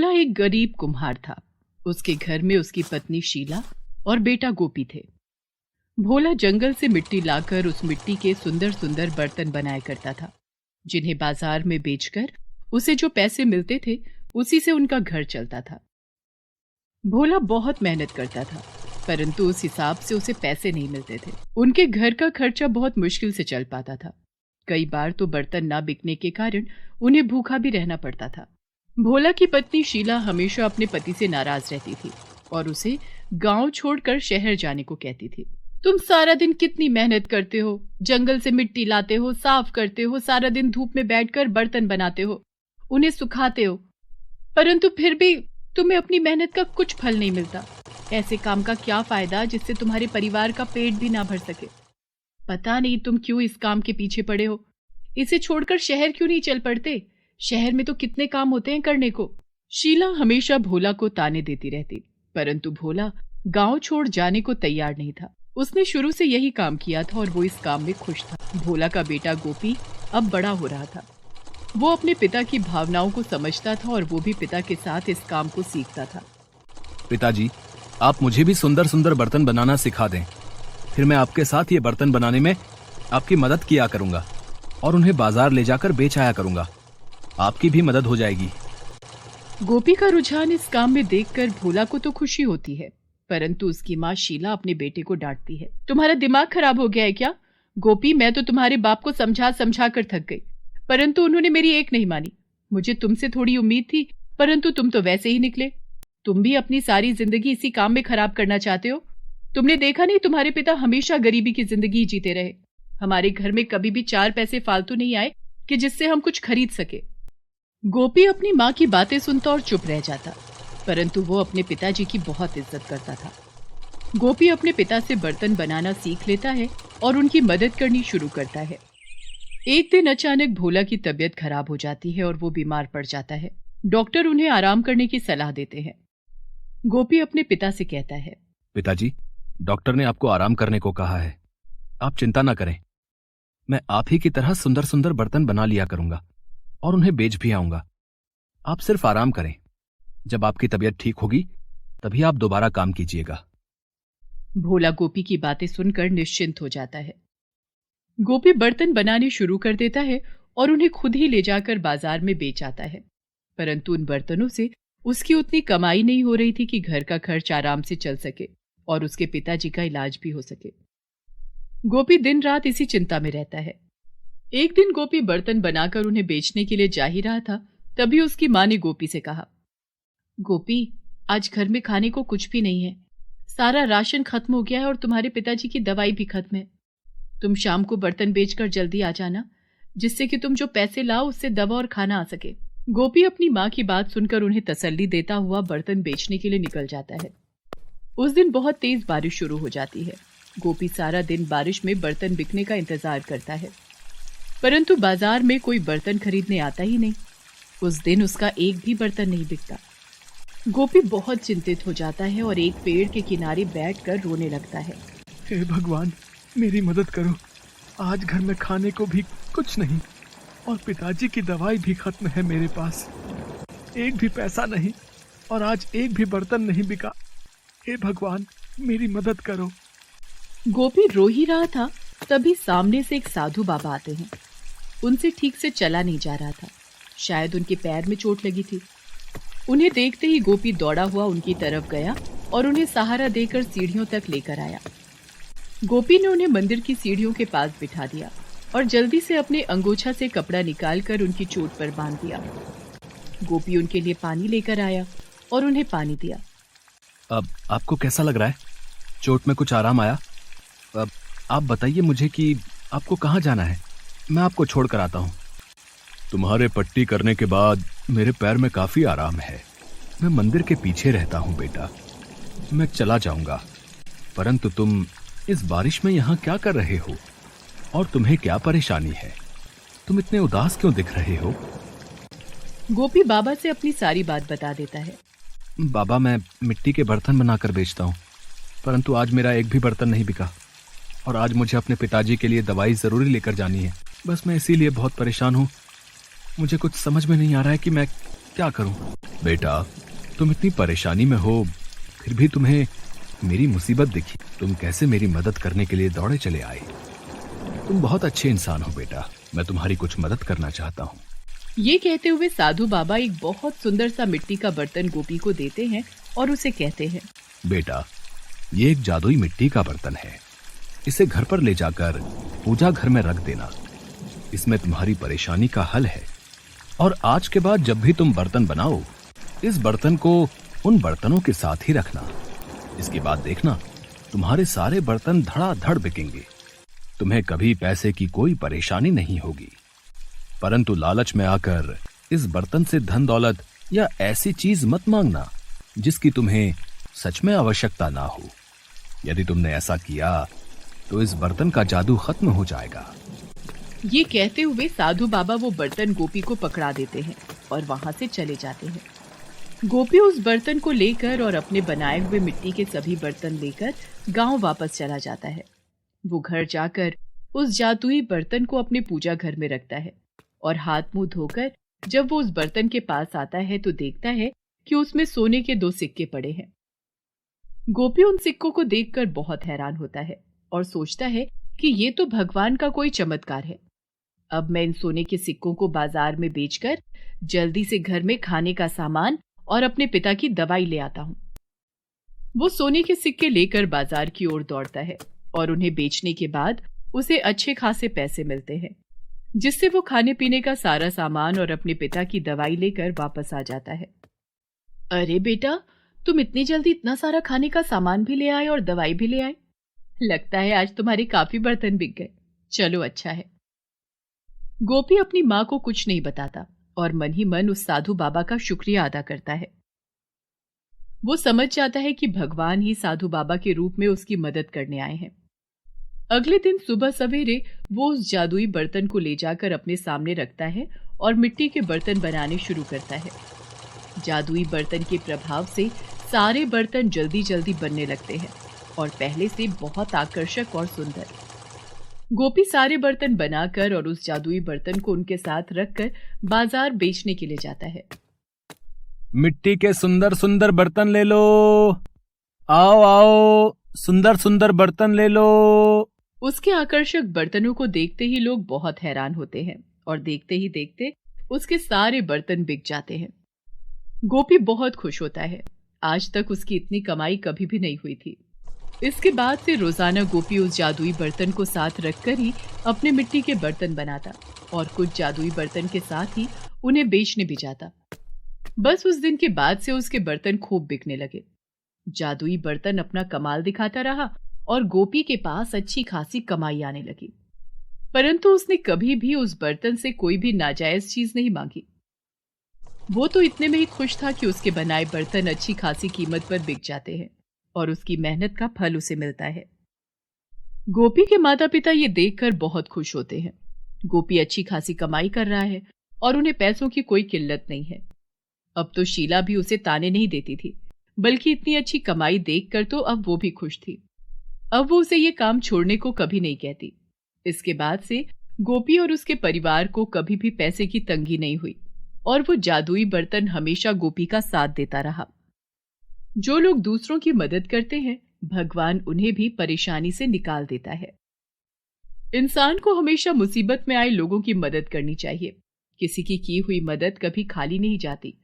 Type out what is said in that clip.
भोला एक गरीब कुम्हार था। उसके घर में उसकी पत्नी शीला और बेटा गोपी थे। भोला जंगल से मिट्टी लाकर उस मिट्टी के सुंदर सुंदर बर्तन बनाया करता था, जिन्हें बाजार में बेचकर उसे जो पैसे मिलते थे उसी से उनका घर चलता था। भोला बहुत मेहनत करता था, परंतु उस हिसाब से उसे पैसे नहीं मिलते थे। उनके घर का खर्चा बहुत मुश्किल से चल पाता था। कई बार तो बर्तन ना बिकने के कारण उन्हें भूखा भी रहना पड़ता था। भोला की पत्नी शीला हमेशा अपने पति से नाराज रहती थी और उसे गांव छोड़कर शहर जाने को कहती थी। तुम सारा दिन कितनी मेहनत करते हो, जंगल से मिट्टी लाते हो, साफ करते हो, सारा दिन धूप में बैठकर बर्तन बनाते हो, उन्हें सुखाते हो, परंतु फिर भी तुम्हें अपनी मेहनत का कुछ फल नहीं मिलता। ऐसे काम का क्या फायदा जिससे तुम्हारे परिवार का पेट भी ना भर सके। पता नहीं तुम क्यों इस काम के पीछे पड़े हो। इसे छोड़कर शहर क्यों नहीं चल पड़ते? शहर में तो कितने काम होते हैं करने को। शीला हमेशा भोला को ताने देती रहती, परंतु भोला गांव छोड़ जाने को तैयार नहीं था। उसने शुरू से यही काम किया था और वो इस काम में खुश था। भोला का बेटा गोपी अब बड़ा हो रहा था। वो अपने पिता की भावनाओं को समझता था और वो भी पिता के साथ इस काम को सीखता था। पिताजी, आप मुझे भी सुंदर सुंदर बर्तन बनाना सिखा दें, फिर मैं आपके साथ ये बर्तन बनाने में आपकी मदद किया करूंगा और उन्हें बाजार ले जाकर बेच आया करूंगा। आपकी भी मदद हो जाएगी। गोपी का रुझान इस काम में देखकर भोला को तो खुशी होती है, परंतु उसकी माँ शीला अपने बेटे को डांटती है। तुम्हारा दिमाग खराब हो गया है क्या? गोपी, मैं तो तुम्हारे बाप को समझा समझा कर थक गई, परंतु उन्होंने मेरी एक नहीं मानी। मुझे तुमसे थोड़ी उम्मीद थी, परंतु तुम तो वैसे ही निकले। तुम भी अपनी सारी जिंदगी इसी काम में खराब करना चाहते हो। तुमने देखा नहीं, तुम्हारे पिता हमेशा गरीबी की जिंदगी जीते रहे। हमारे घर में कभी भी 4 पैसे फालतू नहीं आए कि जिससे हम कुछ खरीद सके। गोपी अपनी माँ की बातें सुनता और चुप रह जाता, परंतु वो अपने पिताजी की बहुत इज्जत करता था। गोपी अपने पिता से बर्तन बनाना सीख लेता है और उनकी मदद करनी शुरू करता है। एक दिन अचानक भोला की तबीयत खराब हो जाती है और वो बीमार पड़ जाता है। डॉक्टर उन्हें आराम करने की सलाह देते हैं। गोपी अपने पिता से कहता है, पिताजी, डॉक्टर ने आपको आराम करने को कहा है। आप चिंता न करें, मैं आप ही की तरह सुंदर सुंदर बर्तन बना लिया करूंगा और उन्हें बेच भी आऊंगा। आप सिर्फ आराम करें। जब आपकी तबीयत ठीक होगी तभी आप दोबारा काम कीजिएगा। भोला गोपी की बातें सुनकर निश्चिंत हो जाता है। गोपी बर्तन बनाने शुरू कर देता है और उन्हें खुद ही ले जाकर बाजार में बेच आता है, परंतु उन बर्तनों से उसकी उतनी कमाई नहीं हो रही थी कि घर का खर्च आराम से चल सके और उसके पिताजी का इलाज भी हो सके। गोपी दिन रात इसी चिंता में रहता है। एक दिन गोपी बर्तन बनाकर उन्हें बेचने के लिए जा ही रहा था, तभी उसकी माँ ने गोपी से कहा, गोपी, आज घर में खाने को कुछ भी नहीं है। सारा राशन खत्म हो गया है और तुम्हारे पिताजी की दवाई भी खत्म है। तुम शाम को बर्तन बेचकर जल्दी आ जाना, जिससे कि तुम जो पैसे लाओ उससे दवा और खाना आ सके। गोपी अपनी माँ की बात सुनकर उन्हें तसल्ली देता हुआ बर्तन बेचने के लिए निकल जाता है। उस दिन बहुत तेज बारिश शुरू हो जाती है। गोपी सारा दिन बारिश में बर्तन बिकने का इंतजार करता है, परंतु बाजार में कोई बर्तन खरीदने आता ही नहीं। उस दिन उसका एक भी बर्तन नहीं बिकता। गोपी बहुत चिंतित हो जाता है और एक पेड़ के किनारे बैठकर रोने लगता है। हे भगवान, मेरी मदद करो। आज घर में खाने को भी कुछ नहीं और पिताजी की दवाई भी खत्म है। मेरे पास एक भी पैसा नहीं और आज एक भी बर्तन नहीं बिका। हे भगवान, मेरी मदद करो। गोपी रो ही रहा था, तभी सामने से एक साधु बाबा आते हैं। उनसे ठीक से चला नहीं जा रहा था, शायद उनके पैर में चोट लगी थी। उन्हें देखते ही गोपी दौड़ा हुआ उनकी तरफ गया और उन्हें सहारा देकर सीढ़ियों तक लेकर आया। गोपी ने उन्हें मंदिर की सीढ़ियों के पास बिठा दिया और जल्दी से अपने अंगोछा से कपड़ा निकालकर उनकी चोट पर बांध दिया। गोपी उनके लिए पानी लेकर आया और उन्हें पानी दिया। अब आपको कैसा लग रहा है? चोट में कुछ आराम आया? अब आप बताइए मुझे कि आपको कहाँ जाना है, मैं आपको छोड़ कर आता हूँ। तुम्हारे पट्टी करने के बाद मेरे पैर में काफी आराम है। मैं मंदिर के पीछे रहता हूँ बेटा, मैं चला जाऊंगा। परंतु तुम इस बारिश में यहाँ क्या कर रहे हो और तुम्हें क्या परेशानी है? तुम इतने उदास क्यों दिख रहे हो? गोपी बाबा से अपनी सारी बात बता देता है। बाबा, मैं मिट्टी के बर्तन बनाकर बेचता हूँ, परंतु आज मेरा एक भी बर्तन नहीं बिका और आज मुझे अपने पिताजी के लिए दवाई जरूरी लेकर जानी है। बस मैं इसीलिए बहुत परेशान हूँ। मुझे कुछ समझ में नहीं आ रहा है कि मैं क्या करूं? बेटा, तुम इतनी परेशानी में हो, फिर भी तुम्हें मेरी मुसीबत दिखी, तुम कैसे मेरी मदद करने के लिए दौड़े चले आए। तुम बहुत अच्छे इंसान हो बेटा, मैं तुम्हारी कुछ मदद करना चाहता हूँ। ये कहते हुए साधु बाबा एक बहुत सुंदर सा मिट्टी का बर्तन गोपी को देते हैं और उसे कहते हैं, बेटा, ये एक जादुई मिट्टी का बर्तन है, इसे घर पर ले जाकर पूजा घर में रख देना, इसमें तुम्हारी परेशानी का हल है। और आज के बाद जब भी तुम बर्तन बनाओ, इस बर्तन को उन बर्तनों के साथ ही रखना। इसके बाद देखना, तुम्हारे सारे बर्तन धड़ाधड़ बिकेंगे, तुम्हें कभी पैसे की कोई परेशानी नहीं होगी। परंतु लालच में आकर इस बर्तन से धन दौलत या ऐसी चीज मत मांगना जिसकी तुम्हें सच में आवश्यकता ना हो। यदि तुमने ऐसा किया तो इस बर्तन का जादू खत्म हो जाएगा। ये कहते हुए साधु बाबा वो बर्तन गोपी को पकड़ा देते हैं और वहां से चले जाते हैं। गोपी उस बर्तन को लेकर और अपने बनाए हुए मिट्टी के सभी बर्तन लेकर गांव वापस चला जाता है। वो घर जाकर उस जादुई बर्तन को अपने पूजा घर में रखता है और हाथ मुंह धोकर जब वो उस बर्तन के पास आता है तो देखता है कि उसमें सोने के 2 सिक्के पड़े हैं। गोपी उन सिक्कों को देखकर बहुत हैरान होता है और सोचता है कि ये तो भगवान का कोई चमत्कार है। अब मैं इन सोने के सिक्कों को बाजार में बेचकर जल्दी से घर में खाने का सामान और अपने पिता की दवाई ले आता हूँ। वो सोने के सिक्के लेकर बाजार की ओर दौड़ता है और उन्हें बेचने के बाद उसे अच्छे खासे पैसे मिलते हैं, जिससे वो खाने पीने का सारा सामान और अपने पिता की दवाई लेकर वापस आ जाता है। अरे बेटा, तुम इतनी जल्दी इतना सारा खाने का सामान भी ले आए और दवाई भी ले आए। लगता है आज तुम्हारे काफी बर्तन बिक गए। चलो अच्छा है। गोपी अपनी माँ को कुछ नहीं बताता और मन ही मन उस साधु बाबा का शुक्रिया अदा करता है। वो समझ जाता है कि भगवान ही साधु बाबा के रूप में उसकी मदद करने आए हैं। अगले दिन सुबह सवेरे वो उस जादुई बर्तन को ले जाकर अपने सामने रखता है और मिट्टी के बर्तन बनाने शुरू करता है। जादुई बर्तन के प्रभाव से सारे बर्तन जल्दी जल्दी बनने लगते हैं और पहले से बहुत आकर्षक और सुंदर। गोपी सारे बर्तन बनाकर और उस जादुई बर्तन को उनके साथ रखकर बाजार बेचने के लिए जाता है। मिट्टी के सुंदर सुंदर बर्तन ले लो, आओ आओ, सुंदर सुंदर बर्तन ले लो। उसके आकर्षक बर्तनों को देखते ही लोग बहुत हैरान होते हैं और देखते ही देखते उसके सारे बर्तन बिक जाते हैं। गोपी बहुत खुश होता है। आज तक उसकी इतनी कमाई कभी भी नहीं हुई थी। इसके बाद से रोजाना गोपी उस जादुई बर्तन को साथ रखकर ही अपने मिट्टी के बर्तन बनाता और कुछ जादुई बर्तन के साथ ही उन्हें बेचने भी जाता। बस उस दिन के बाद से उसके बर्तन खूब बिकने लगे। जादुई बर्तन अपना कमाल दिखाता रहा और गोपी के पास अच्छी खासी कमाई आने लगी। परंतु उसने कभी भी उस बर्तन से कोई भी नाजायज चीज नहीं मांगी। वो तो इतने में ही खुश था कि उसके बनाए बर्तन अच्छी खासी कीमत पर बिक जाते हैं और उसकी मेहनत का फल उसे मिलता है। गोपी के माता पिता ये देखकर बहुत खुश होते हैं। गोपी अच्छी खासी कमाई कर रहा है और उन्हें पैसों की कोई किल्लत नहीं है। अब तो शीला भी उसे ताने नहीं देती थी, बल्कि इतनी अच्छी कमाई देखकर तो अब वो भी खुश थी। अब वो उसे ये काम छोड़ने को कभी नहीं कहती। इसके बाद से गोपी और उसके परिवार को कभी भी पैसे की तंगी नहीं हुई और वो जादुई बर्तन हमेशा गोपी का साथ देता रहा। जो लोग दूसरों की मदद करते हैं, भगवान उन्हें भी परेशानी से निकाल देता है। इंसान को हमेशा मुसीबत में आए लोगों की मदद करनी चाहिए। किसी की हुई मदद कभी खाली नहीं जाती।